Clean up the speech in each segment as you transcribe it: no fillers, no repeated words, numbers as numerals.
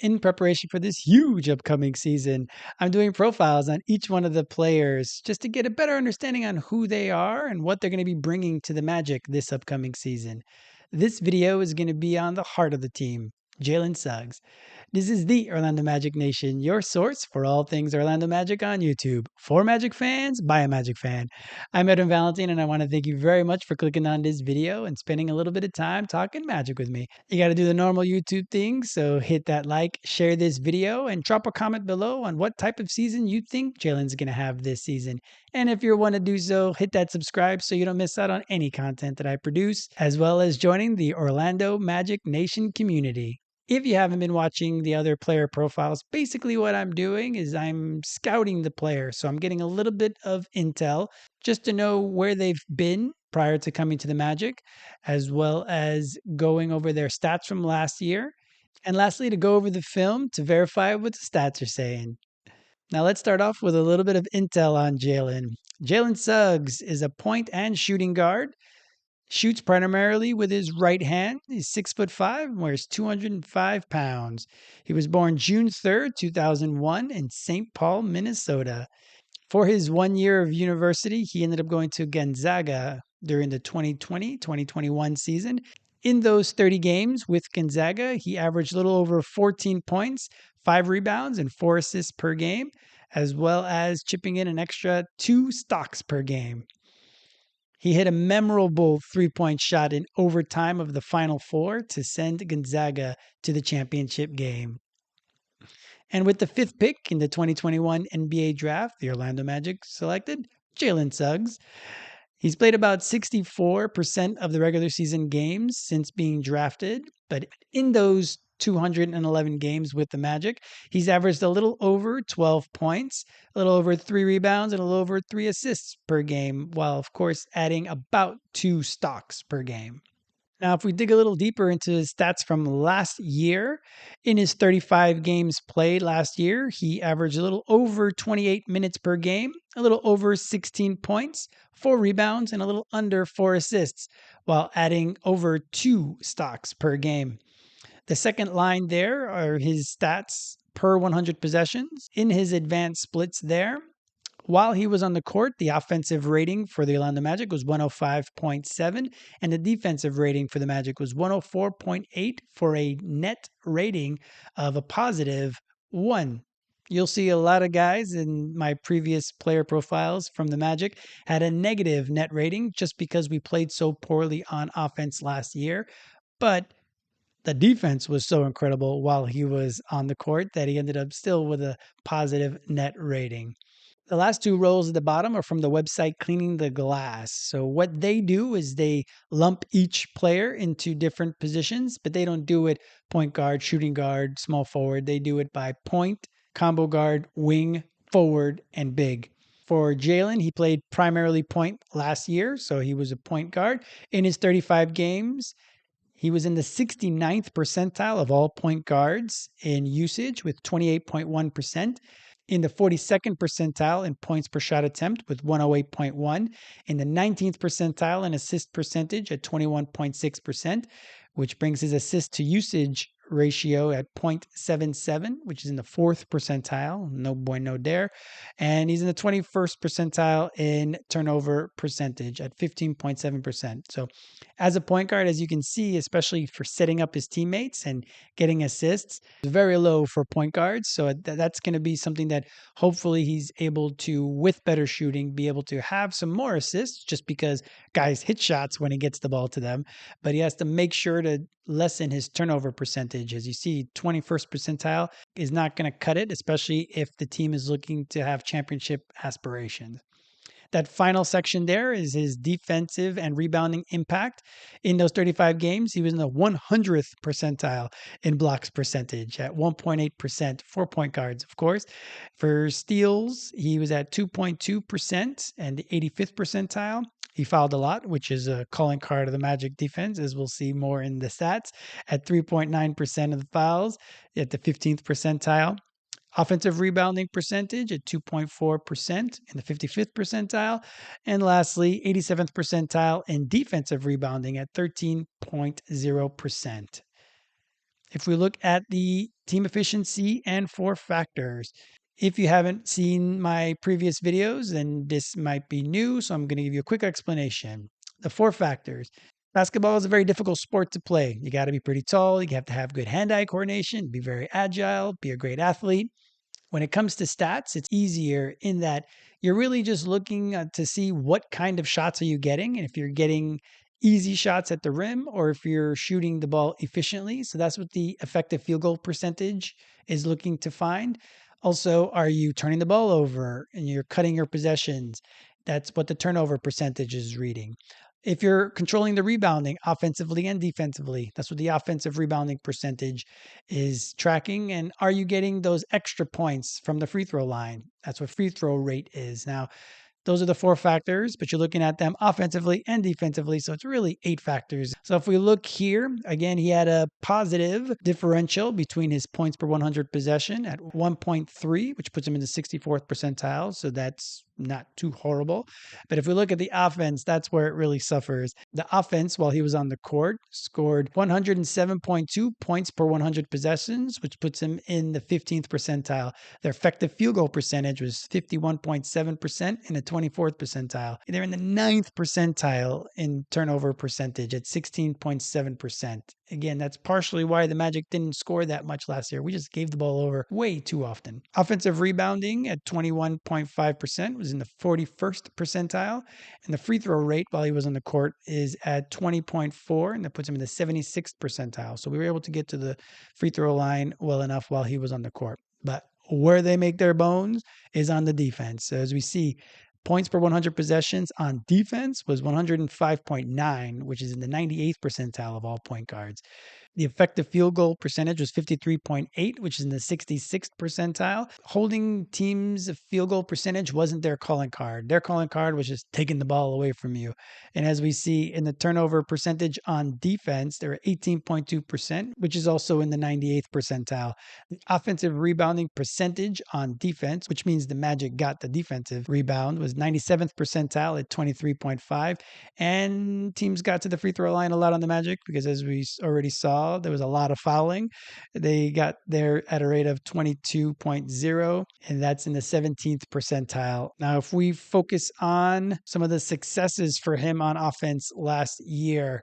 In preparation for this huge upcoming season, I'm doing profiles on each one of the players just to get a better understanding on who they are and what they're going to be bringing to the Magic this upcoming season. This video is going to be on the heart of the team, Jalen Suggs. This is the Orlando Magic Nation, your source for all things Orlando Magic on YouTube. For Magic fans, by a Magic fan. I'm Edwin Valentine, and I want to thank you very much for clicking on this video and spending a little bit of time talking Magic with me. You got to do the normal YouTube thing, so hit that like, share this video, and drop a comment below on what type of season you think Jalen's going to have this season. And if you want to do so, hit that subscribe so you don't miss out on any content that I produce, as well as joining the Orlando Magic Nation community. If you haven't been watching the other player profiles, basically what I'm doing is I'm scouting the player. So I'm getting a little bit of intel just to know where they've been prior to coming to the Magic, as well as going over their stats from last year. And lastly, to go over the film to verify what the stats are saying. Now let's start off with a little bit of intel on Jalen. Jalen Suggs is a point and shooting guard. Shoots primarily with his right hand. He's 6'5" and weighs 205 pounds. He was born June 3rd, 2001 in St. Paul, Minnesota. For his 1 year of university, he ended up going to Gonzaga during the 2020-2021 season. In those 30 games with Gonzaga, he averaged a little over 14 points, 5 rebounds, and 4 assists per game, as well as chipping in an extra 2 stocks per game. He hit a memorable three-point shot in overtime of the Final Four to send Gonzaga to the championship game. And with the 5th pick in the 2021 NBA draft, the Orlando Magic selected Jalen Suggs. He's played about 64% of the regular season games since being drafted, but in those 211 games with the Magic, he's averaged a little over 12 points, a little over 3 rebounds, and a little over 3 assists per game, while, of course, adding about 2 stocks per game. Now, if we dig a little deeper into his stats from last year, in his 35 games played last year, he averaged a little over 28 minutes per game, a little over 16 points, 4 rebounds, and a little under 4 assists, while adding over 2 stocks per game. The second line there are his stats per 100 possessions in his advanced splits there. While he was on the court, the offensive rating for the Orlando Magic was 105.7, and the defensive rating for the Magic was 104.8 for a net rating of a positive 1. You'll see a lot of guys in my previous player profiles from the Magic had a negative net rating just because we played so poorly on offense last year. But the defense was so incredible while he was on the court that he ended up still with a positive net rating. The last 2 rows at the bottom are from the website Cleaning the Glass. So what they do is they lump each player into different positions, but they don't do it point guard, shooting guard, small forward. They do it by point, combo guard, wing, forward, and big. For Jalen, he played primarily point last year, so he was a point guard. In his 35 games, he was in the 69th percentile of all point guards in usage with 28.1%. In the 42nd percentile in points per shot attempt with 108.1, in the 19th percentile in assist percentage at 21.6%, which brings his assist to usage ratio at 0.77, which is in the 4th percentile. No bueno there. And he's in the 21st percentile in turnover percentage at 15.7%. So as a point guard, as you can see, especially for setting up his teammates and getting assists, it's very low for point guards. So that's going to be something that hopefully he's able to, with better shooting, be able to have some more assists just because guys hit shots when he gets the ball to them. But he has to make sure to lessen his turnover percentage. As you see, 21st percentile is not going to cut it, especially if the team is looking to have championship aspirations. That final section there is his defensive and rebounding impact. In those 35 games, he was in the 100th percentile in blocks percentage at 1.8% for point guards, of course. For steals, he was at 2.2% and the 85th percentile. He fouled a lot, which is a calling card of the Magic defense, as we'll see more in the stats, at 3.9% of the fouls at the 15th percentile. Offensive rebounding percentage at 2.4% in the 55th percentile. And lastly, 87th percentile in defensive rebounding at 13.0%. If we look at the team efficiency and four factors, if you haven't seen my previous videos, then this might be new, so I'm going to give you a quick explanation. The four factors. Basketball is a very difficult sport to play. You got to be pretty tall, you have to have good hand-eye coordination, be very agile, be a great athlete. When it comes to stats, it's easier in that you're really just looking to see what kind of shots are you getting, and if you're getting easy shots at the rim or if you're shooting the ball efficiently. So that's what the effective field goal percentage is looking to find. Also, are you turning the ball over and you're cutting your possessions? That's what the turnover percentage is reading. If you're controlling the rebounding offensively and defensively, that's what the offensive rebounding percentage is tracking. And are you getting those extra points from the free throw line? That's what free throw rate is. Now, those are the four factors, but you're looking at them offensively and defensively. So it's really eight factors. So if we look here, again, he had a positive differential between his points per 100 possession at 1.3, which puts him in the 64th percentile. So that's not too horrible. But if we look at the offense, that's where it really suffers. The offense, while he was on the court, scored 107.2 points per 100 possessions, which puts him in the 15th percentile. Their effective field goal percentage was 51.7% in the 24th percentile. They're in the 9th percentile in turnover percentage at 16.7%. Again, that's partially why the Magic didn't score that much last year. We just gave the ball over way too often. Offensive rebounding at 21.5% was in the 41st percentile. And the free throw rate while he was on the court is at 20.4, and that puts him in the 76th percentile. So we were able to get to the free throw line well enough while he was on the court. But where they make their bones is on the defense. So as we see, points per 100 possessions on defense was 105.9, which is in the 98th percentile of all point guards. The effective field goal percentage was 53.8, which is in the 66th percentile. Holding teams' field goal percentage wasn't their calling card. Their calling card was just taking the ball away from you. And as we see in the turnover percentage on defense, they're 18.2%, which is also in the 98th percentile. The offensive rebounding percentage on defense, which means the Magic got the defensive rebound, was 97th percentile at 23.5. And teams got to the free throw line a lot on the Magic because, as we already saw, there was a lot of fouling. They got there at a rate of 22.0, and that's in the 17th percentile. Now, if we focus on some of the successes for him on offense last year,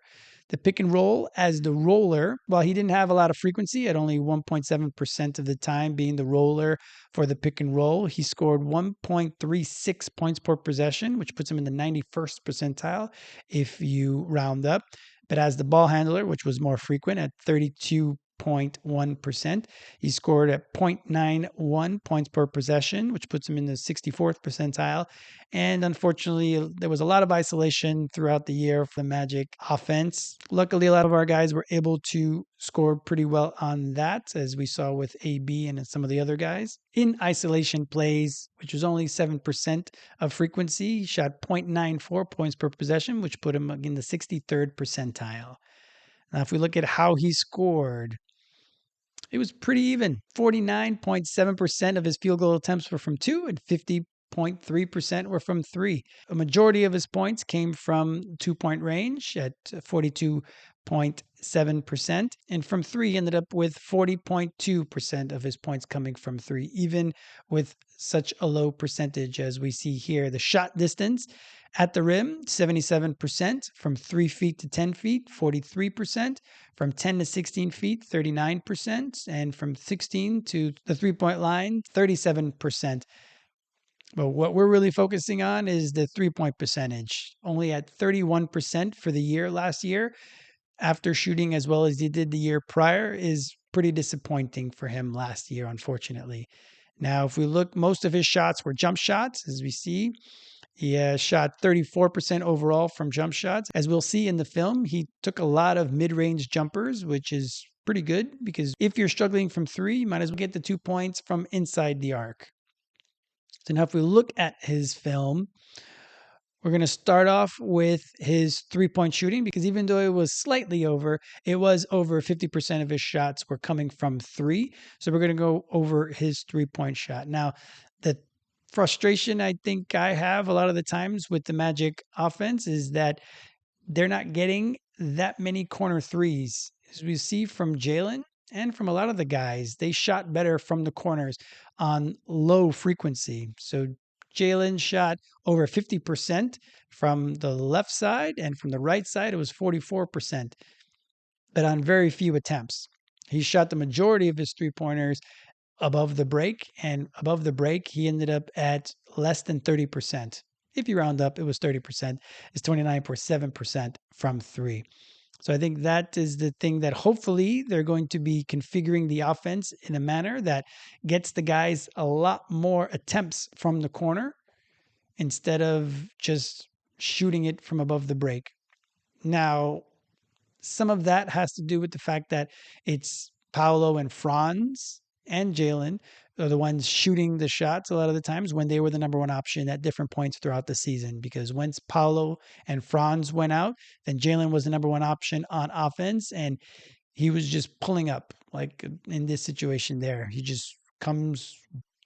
the pick and roll as the roller, while he didn't have a lot of frequency at only 1.7% of the time being the roller for the pick and roll, he scored 1.36 points per possession, which puts him in the 91st percentile if you round up. But as the ball handler, which was more frequent at 32.1%, he scored at 0.91 points per possession, which puts him in the 64th percentile. And unfortunately, there was a lot of isolation throughout the year for the Magic offense. Luckily, a lot of our guys were able to score pretty well on that, as we saw with AB and some of the other guys. In isolation plays, which was only 7% of frequency, he shot 0.94 points per possession, which put him in the 63rd percentile. Now, if we look at how he scored, it was pretty even. 49.7% of his field goal attempts were from two and 50.3% were from three. A majority of his points came from 2-point range at 42.7%. And from three, he ended up with 40.2% of his points coming from three, even with such a low percentage as we see here. The shot distance at the rim, 77%. From 3 feet to 10 feet, 43%. From 10 to 16 feet, 39%. And from 16 to the three-point line, 37%. But what we're really focusing on is the three-point percentage. Only at 31% for the year last year, after shooting as well as he did the year prior, is pretty disappointing for him last year, unfortunately. Now, if we look, most of his shots were jump shots, as we see. He shot 34% overall from jump shots. As we'll see in the film, he took a lot of mid-range jumpers, which is pretty good because if you're struggling from three, you might as well get the 2 points from inside the arc. So now if we look at his film, we're going to start off with his three-point shooting because even though it was slightly over, it was over 50% of his shots were coming from three. So we're going to go over his three-point shot. Now, the frustration I think I have a lot of the times with the Magic offense is that they're not getting that many corner threes. As we see from Jalen, and from a lot of the guys, they shot better from the corners on low frequency. So Jalen shot over 50% from the left side, and from the right side, it was 44%, but on very few attempts. He shot the majority of his 3 pointers above the break, and above the break, he ended up at less than 30%. If you round up, it was 30%. It's 29.7% from three. So I think that is the thing that hopefully they're going to be configuring the offense in a manner that gets the guys a lot more attempts from the corner instead of just shooting it from above the break. Now, some of that has to do with the fact that it's Paolo and Franz and Jalen are the ones shooting the shots a lot of the times when they were the number one option at different points throughout the season. Because once Paolo and Franz went out, then Jalen was the number one option on offense, and he was just pulling up like in this situation there. He just comes,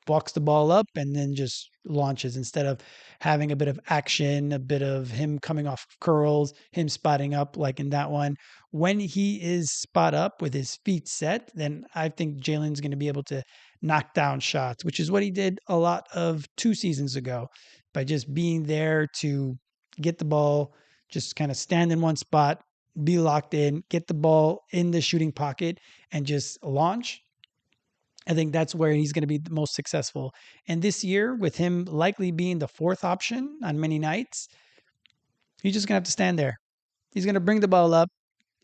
walks the ball up, and then just launches instead of having a bit of action, a bit of him coming off curls, him spotting up like in that one. When he is spot up with his feet set, then I think Jalen's going to be able to knock down shots, which is what he did a lot of 2 seasons ago by just being there to get the ball, just kind of stand in one spot, be locked in, get the ball in the shooting pocket, and just launch. I think that's where he's going to be the most successful. And this year, with him likely being the fourth option on many nights, he's just going to have to stand there. He's going to bring the ball up.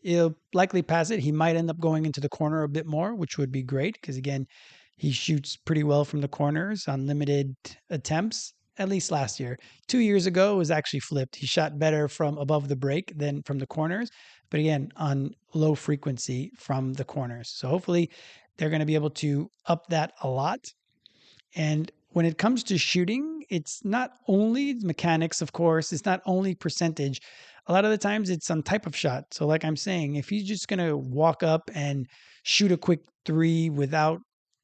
He'll likely pass it. He might end up going into the corner a bit more, which would be great because, again, he shoots pretty well from the corners on limited attempts, at least last year. 2 years ago, it was actually flipped. He shot better from above the break than from the corners, but again, on low frequency from the corners. So hopefully they're going to be able to up that a lot. And when it comes to shooting, it's not only mechanics, of course, it's not only percentage. A lot of the times it's some type of shot. So, like I'm saying, if he's just going to walk up and shoot a quick three without,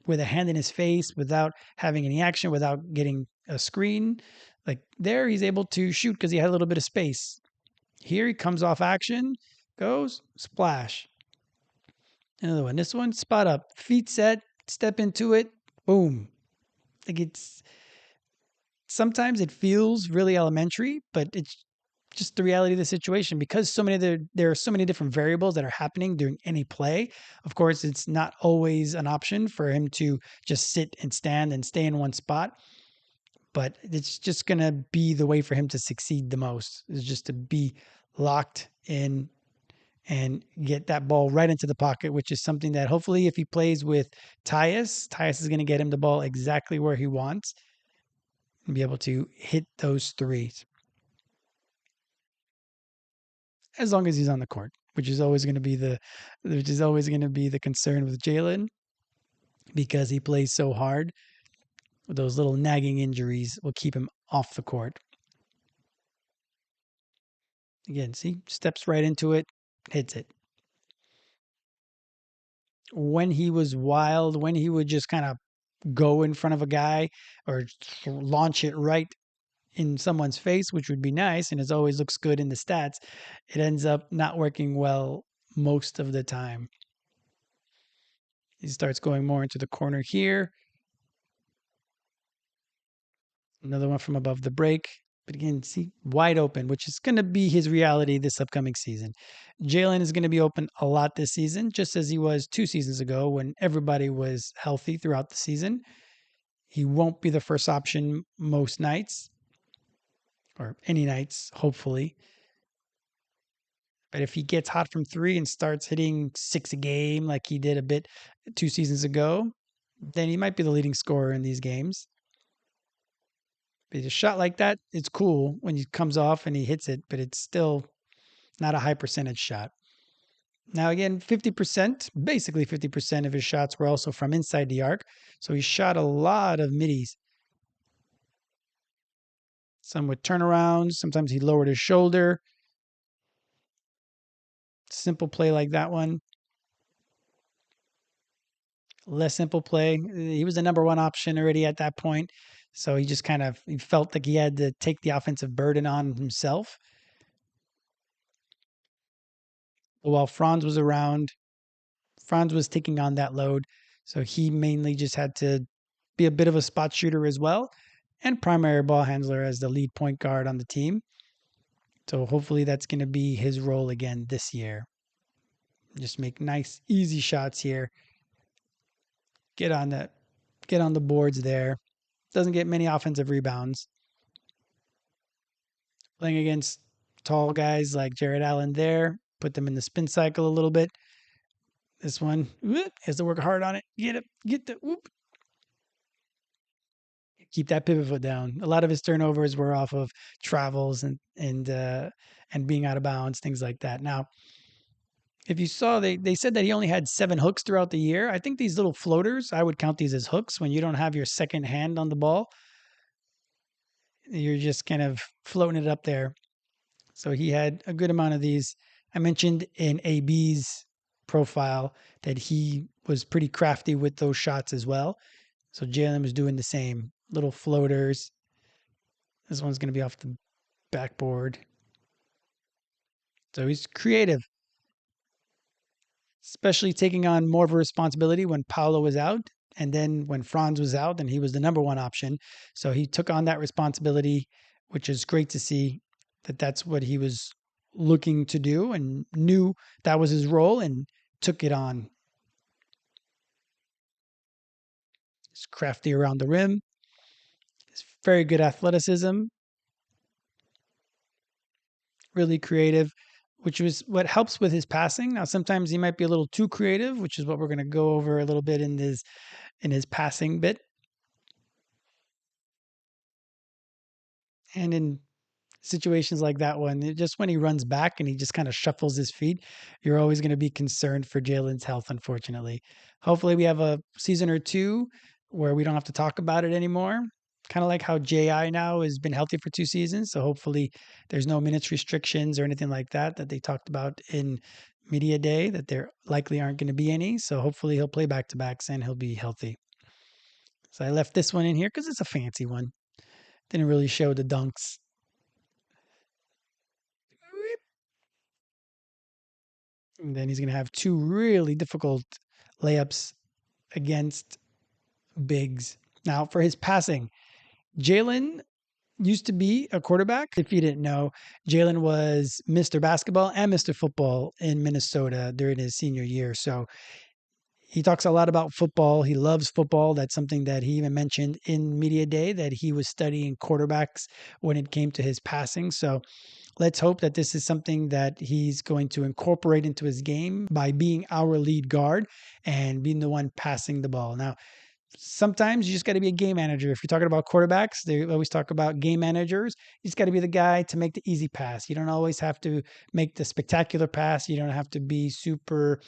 with a hand in his face, without having any action, without getting a screen, like there, he's able to shoot because he had a little bit of space. Here, he comes off action, goes, splash. Another one. This one, spot up, feet set, step into it, boom. Like it's sometimes it feels really elementary, but it's just the reality of the situation because there are so many different variables that are happening during any play. Of course, it's not always an option for him to just sit and stand and stay in one spot, but it's just going to be the way for him to succeed the most is just to be locked in and get that ball right into the pocket, which is something that hopefully if he plays with Tyus is going to get him the ball exactly where he wants and be able to hit those threes as long as he's on the court, which is always going to be the concern with Jalen because he plays so hard. Those little nagging injuries will keep him off the court. Again, see, steps right into it, hits it. When he was wild, when he would just kind of go in front of a guy or launch it right in someone's face, which would be nice and it always looks good in the stats, it ends up not working well most of the time. He starts going more into the corner here. Another one from above the break. But again, see, wide open, which is going to be his reality this upcoming season. Jalen is going to be open a lot this season, just as he was 2 seasons ago when everybody was healthy throughout the season. He won't be the first option most nights or any nights, hopefully. But if he gets hot from three and starts hitting 6 a game like he did a bit 2 seasons ago, then he might be the leading scorer in these games. But a shot like that, it's cool when he comes off and he hits it, but it's still not a high percentage shot. Now, again, 50%, basically 50% of his shots were also from inside the arc. So he shot a lot of middies. Some with turnarounds. Sometimes he lowered his shoulder. Simple play like that one. Less simple play. He was the number one option already at that point. So he just kind of he felt like he had to take the offensive burden on himself. But while Franz was around, Franz was taking on that load. So he mainly just had to be a bit of a spot shooter as well and primary ball handler as the lead point guard on the team. So hopefully that's going to be his role again this year. Just make nice, easy shots here. Get on that, get on the boards there. Doesn't get many offensive rebounds. Playing against tall guys like Jared Allen there, put them in the spin cycle a little bit. This one has to work hard on it. Get it, get the whoop. Keep that pivot foot down. A lot of his turnovers were off of travels and being out of bounds, things like that. Now, if you saw, they said that he only had 7 hooks throughout the year. I think these little floaters, I would count these as hooks when you don't have your second hand on the ball. You're just kind of floating it up there. So he had a good amount of these. I mentioned in AB's profile that he was pretty crafty with those shots as well. So Jalen was doing the same. Little floaters. This one's going to be off the backboard. So he's creative, especially taking on more of a responsibility when Paolo was out. And then when Franz was out, then he was the number one option. So he took on that responsibility, which is great to see that that's what he was looking to do and knew that was his role and took it on. He's crafty around the rim. He's very good athleticism, really creative, which was what helps with his passing. Now, sometimes he might be a little too creative, which is what we're going to go over a little bit in his passing bit. And in situations like that one, just when he runs back and he just kind of shuffles his feet, you're always going to be concerned for Jalen's health, unfortunately. Hopefully, we have a season or two where we don't have to talk about it anymore. Kind of like how JI now has been healthy for 2 seasons. So hopefully, there's no minutes restrictions or anything like that that they talked about in media day, that there likely aren't going to be any. So hopefully, he'll play back to backs and he'll be healthy. So I left this one in here because it's a fancy one. Didn't really show the dunks. And then he's going to have 2 really difficult layups against bigs. Now, for his passing, Jalen used to be a quarterback. If you didn't know, Jalen was Mr. Basketball and Mr. Football in Minnesota during his senior year. So he talks a lot about football. He loves football. That's something that he even mentioned in media day, that he was studying quarterbacks when it came to his passing. So let's hope that this is something that he's going to incorporate into his game by being our lead guard and being the one passing the ball. Now, sometimes you just got to be a game manager. If you're talking about quarterbacks, they always talk about game managers. You just got to be the guy to make the easy pass. You don't always have to make the spectacular pass. You don't have to be super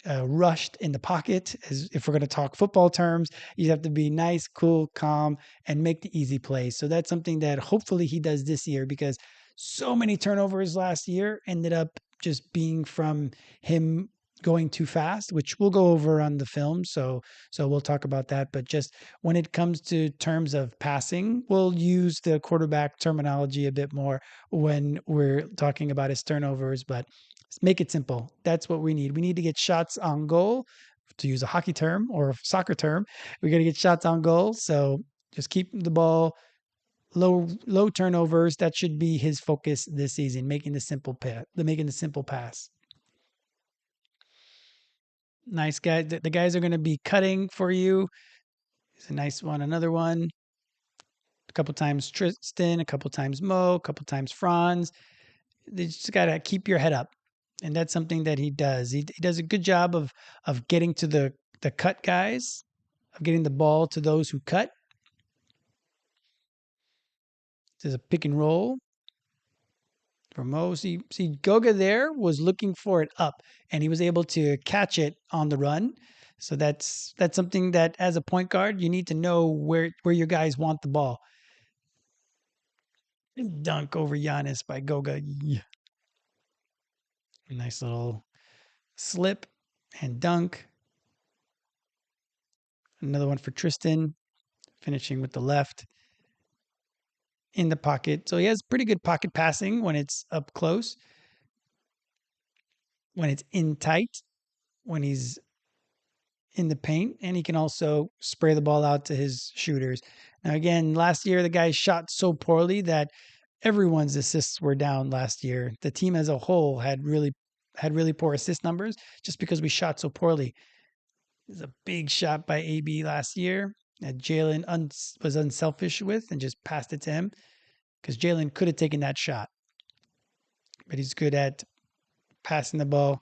rushed in the pocket. As if we're going to talk football terms, you have to be nice, cool, calm, and make the easy plays. So that's something that hopefully he does this year, because so many turnovers last year ended up just being from him going too fast, which we'll go over on the film. So we'll talk about that. But just when it comes to terms of passing, we'll use the quarterback terminology a bit more when we're talking about his turnovers. But make it simple. That's what we need. We need to get shots on goal, to use a hockey term or a soccer term. We got to get shots on goal. So just keep the ball low turnovers. That should be his focus this season, making the simple pass. Nice guy. The guys are going to be cutting for you. It's a nice one. Another one. A couple times Tristan, a couple times Mo, a couple times Franz. They just got to keep your head up. And that's something that he does. He does a good job of getting to the cut guys, of getting the ball to those who cut. There's a pick and roll for Mo. See, Goga there was looking for it up, and he was able to catch it on the run. So that's something that, as a point guard, you need to know where your guys want the ball. Dunk over Giannis by Goga. Yeah. Nice little slip and dunk. Another one for Tristan, finishing with the left in the pocket. So he has pretty good pocket passing when it's up close. When it's in tight, when he's in the paint, and he can also spray the ball out to his shooters. Now, again, last year the guy shot so poorly that everyone's assists were down last year. The team as a whole had really poor assist numbers just because we shot so poorly. There's a big shot by AB last year that Jalen was unselfish with and just passed it to him because Jalen could have taken that shot, but he's good at passing the ball,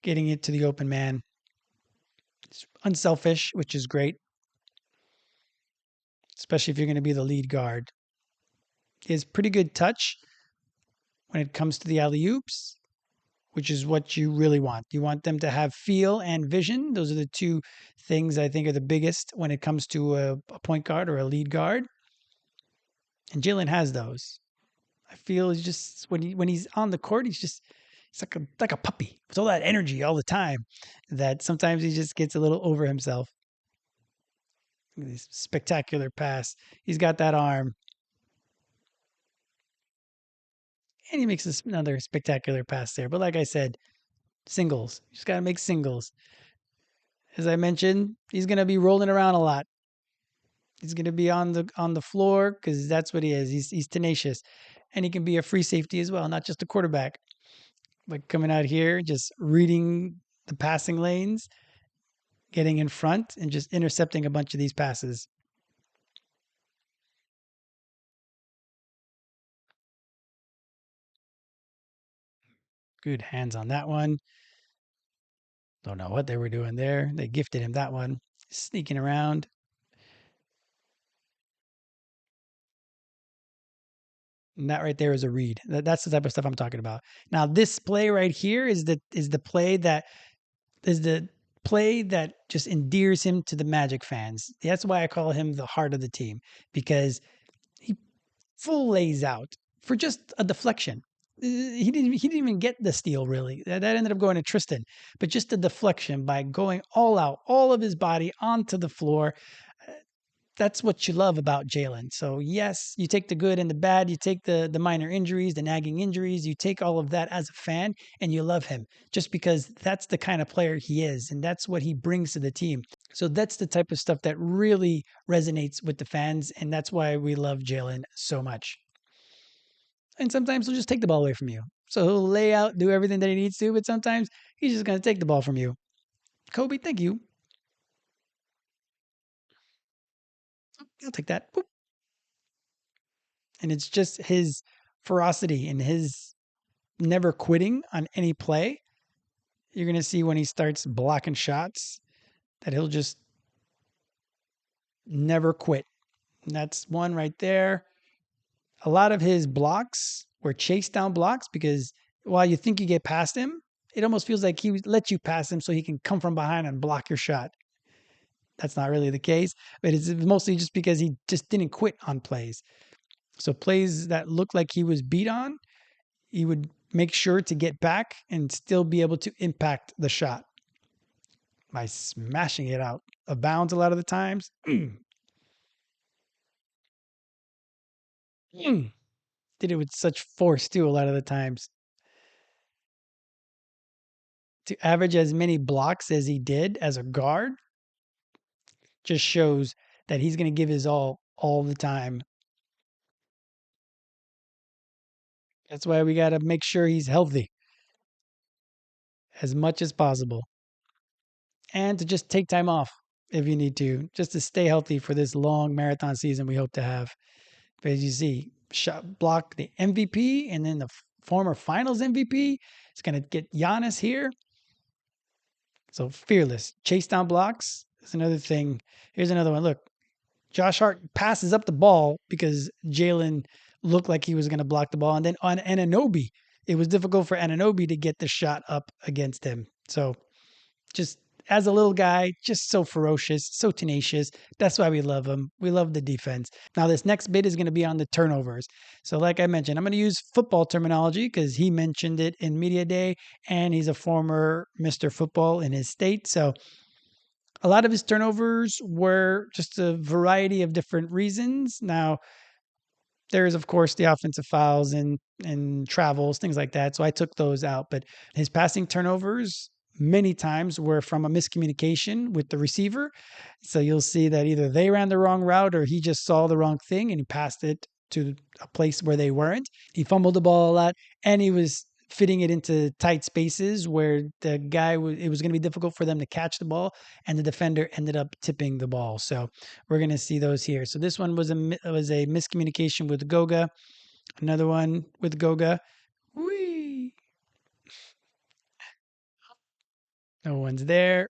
getting it to the open man. It's unselfish, which is great, especially if you're going to be the lead guard. He has pretty good touch when it comes to the alley oops, which is what you really want. You want them to have feel and vision. Those are the two things I think are the biggest when it comes to a point guard or a lead guard. And Jalen has those. I feel he's just when he's on the court, he's like a puppy with all that energy all the time that sometimes he just gets a little over himself. This spectacular pass. He's got that arm. And he makes another spectacular pass there. But like I said, singles. You just got to make singles. As I mentioned, he's going to be rolling around a lot. He's going to be on the floor because that's what he is. He's tenacious, and he can be a free safety as well, not just a quarterback. Like coming out here, just reading the passing lanes, getting in front, and just intercepting a bunch of these passes. Good hands on that one. Don't know what they were doing there. They gifted him that one. Sneaking around. And that right there is a read. That's the type of stuff I'm talking about. Now, this play right here is the play that just endears him to the Magic fans. That's why I call him the heart of the team, because he full lays out for just a deflection. He didn't even get the steal really. That ended up going to Tristan, but just a deflection by going all out, all of his body onto the floor. That's what you love about Jalen. So yes, you take the good and the bad, you take the minor injuries, the nagging injuries, you take all of that as a fan, and you love him just because that's the kind of player he is, and that's what he brings to the team. So that's the type of stuff that really resonates with the fans, and that's why we love Jalen so much. And sometimes he'll just take the ball away from you. So he'll lay out, do everything that he needs to, but sometimes he's just going to take the ball from you. Kobe, thank you. I'll take that. Boop. And it's just his ferocity and his never quitting on any play. You're going to see when he starts blocking shots that he'll just never quit. And that's one right there. A lot of his blocks were chase down blocks because while you think you get past him, it almost feels like he lets you pass him so he can come from behind and block your shot. That's not really the case, but it's mostly just because he just didn't quit on plays. So plays that looked like he was beat on, he would make sure to get back and still be able to impact the shot by smashing it out of bounds a lot of the times. Did it with such force too a lot of the times. To average as many blocks as he did as a guard just shows that he's going to give his all the time. That's why we got to make sure he's healthy as much as possible and to just take time off if you need to, just to stay healthy for this long marathon season we hope to have. But as you see, shot block the MVP and then the former finals MVP. It's going to get Giannis here. So fearless. Chase down blocks is another thing. Here's another one. Look, Josh Hart passes up the ball because Jalen looked like he was going to block the ball. And then on Anunoby, it was difficult for Anunoby to get the shot up against him. So just as a little guy, just so ferocious, so tenacious. That's why we love him. We love the defense. Now, this next bit is going to be on the turnovers. So, like I mentioned, I'm going to use football terminology because he mentioned it in Media Day, and he's a former Mr. Football in his state. So, a lot of his turnovers were just a variety of different reasons. Now, there's of course the offensive fouls and travels, things like that. So I took those out. But his passing turnovers many times were from a miscommunication with the receiver. So you'll see that either they ran the wrong route or he just saw the wrong thing and he passed it to a place where they weren't. He fumbled the ball a lot and he was fitting it into tight spaces where the guy it was going to be difficult for them to catch the ball, and the defender ended up tipping the ball. So we're going to see those here. So this one was a miscommunication with Goga. Another one with Goga. Whee! No one's there.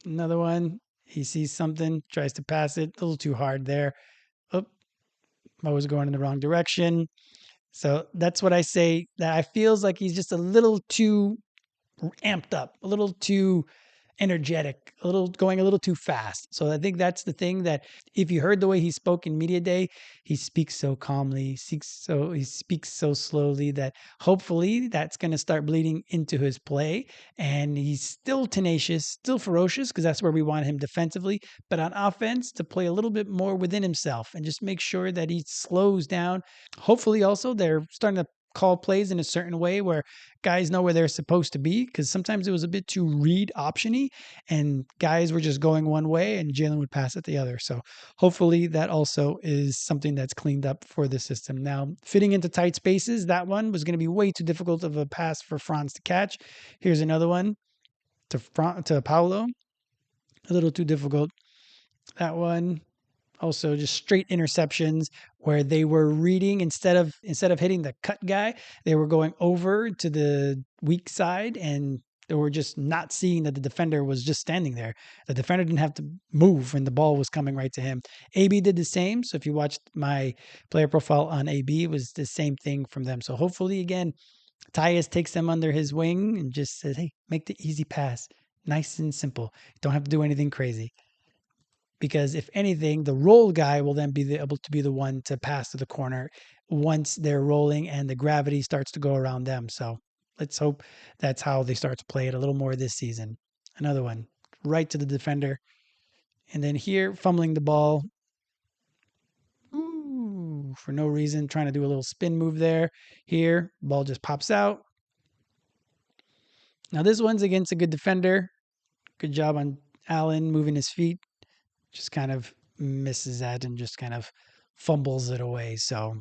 Another one. He sees something, tries to pass it. A little too hard there. Oh, I was going in the wrong direction. So that's what I say. That I feels like he's just a little too amped up, a little too energetic, a little going a little too fast. So I think that's the thing that if you heard the way he spoke in media day, he speaks so calmly, he speaks so slowly that hopefully that's going to start bleeding into his play. And he's still tenacious, still ferocious because that's where we want him defensively, but on offense to play a little bit more within himself and just make sure that he slows down. Hopefully also they're starting to call plays in a certain way where guys know where they're supposed to be, because sometimes it was a bit too read optiony and guys were just going one way and Jalen would pass it the other. So hopefully that also is something that's cleaned up for the system. Now, fitting into tight spaces, that one was going to be way too difficult of a pass for Franz to catch. Here's another one to Paulo. A little too difficult. That one also just straight interceptions where they were reading instead of hitting the cut guy, they were going over to the weak side and they were just not seeing that the defender was just standing there. The defender didn't have to move when the ball was coming right to him. AB did the same. So if you watched my player profile on AB, it was the same thing from them. So hopefully again, Tyus takes them under his wing and just says, hey, make the easy pass. Nice and simple. Don't have to do anything crazy, because if anything, the roll guy will then be able to be the one to pass to the corner once they're rolling and the gravity starts to go around them. So let's hope that's how they start to play it a little more this season. Another one right to the defender. And then here, fumbling the ball. Ooh, for no reason, trying to do a little spin move there. Here, ball just pops out. Now this one's against a good defender. Good job on Allen moving his feet. Just kind of misses that and just kind of fumbles it away. So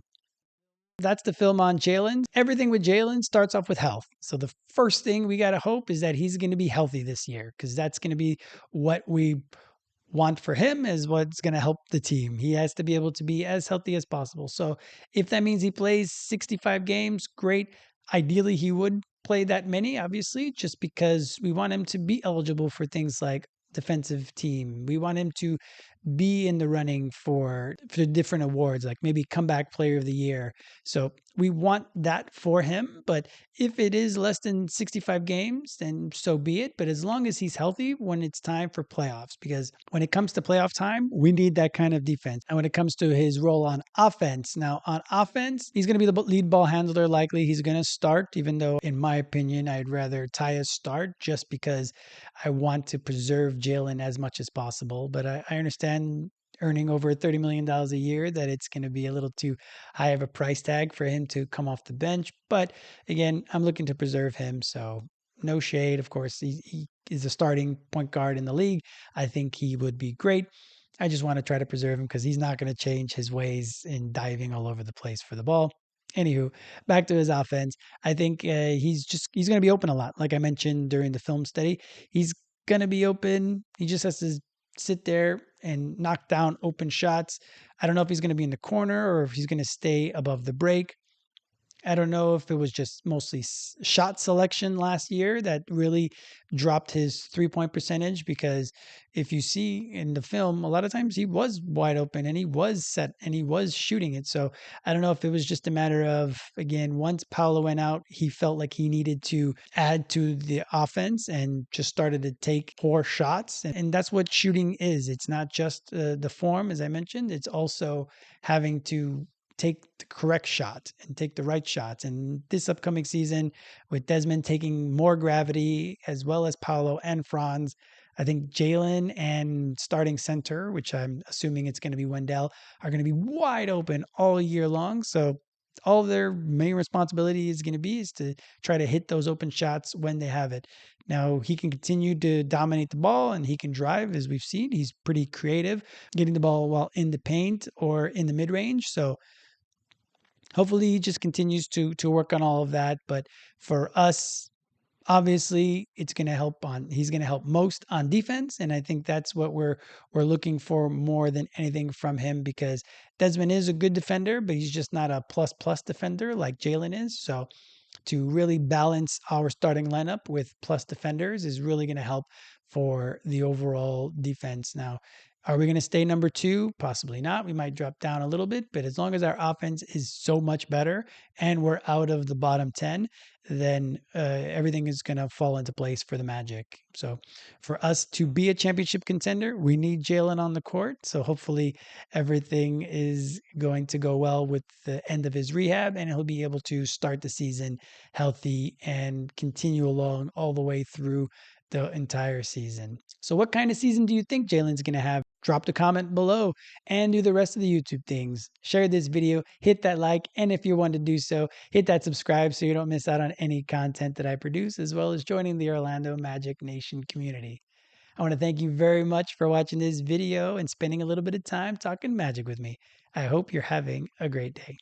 that's the film on Jalen. Everything with Jalen starts off with health. So the first thing we got to hope is that he's going to be healthy this year, because that's going to be what we want for him, is what's going to help the team. He has to be able to be as healthy as possible. So if that means he plays 65 games, great. Ideally, he would play that many, obviously, just because we want him to be eligible for things like defensive team. We want him to be in the running for different awards, like maybe comeback player of the year. So we want that for him. But if it is less than 65 games, then so be it. But as long as he's healthy when it's time for playoffs, because when it comes to playoff time, we need that kind of defense. And when it comes to his role on offense, now on offense, he's going to be the lead ball handler. Likely he's going to start, even though in my opinion, I'd rather Tyus start, just because I want to preserve Jalen as much as possible. But I understand earning over $30 million a year that it's going to be a little too high of a price tag for him to come off the bench. But again, I'm looking to preserve him. So no shade. Of course, he is a starting point guard in the league. I think he would be great. I just want to try to preserve him because he's not going to change his ways in diving all over the place for the ball. Anywho, back to his offense. I think he's going to be open a lot. Like I mentioned during the film study, he's going to be open. He just has to sit there and knock down open shots. I don't know if he's going to be in the corner or if he's going to stay above the break. I don't know if it was just mostly shot selection last year that really dropped his 3-point percentage, because if you see in the film, a lot of times he was wide open and he was set and he was shooting it. So I don't know if it was just a matter of, again, once Paolo went out, he felt like he needed to add to the offense and just started to take poor shots. And that's what shooting is. It's not just the form, as I mentioned, it's also having to take the correct shot and take the right shots. And this upcoming season, with Desmond taking more gravity, as well as Paolo and Franz, I think Jalen and starting center, which I'm assuming it's going to be Wendell, are going to be wide open all year long. So all their main responsibility is going to be is to try to hit those open shots when they have it. Now, he can continue to dominate the ball and he can drive, as we've seen. He's pretty creative getting the ball while in the paint or in the mid range. So hopefully he just continues to work on all of that. But for us, obviously it's going to help on he's going to help most on defense, and I think that's what we're looking for more than anything from him, because Desmond is a good defender, but he's just not a plus plus defender like Jalen is. So to really balance our starting lineup with plus defenders is really going to help for the overall defense. Now, are we going to stay number two? Possibly not. We might drop down a little bit, but as long as our offense is so much better and we're out of the bottom 10, then everything is going to fall into place for the Magic. So for us to be a championship contender, we need Jalen on the court. So hopefully everything is going to go well with the end of his rehab and he'll be able to start the season healthy and continue along all the way through the entire season. So, what kind of season do you think Jalen's going to have? Drop the comment below and do the rest of the YouTube things. Share this video, hit that like, and if you want to do so, hit that subscribe so you don't miss out on any content that I produce, as well as joining the Orlando Magic Nation community. I want to thank you very much for watching this video and spending a little bit of time talking magic with me. I hope you're having a great day.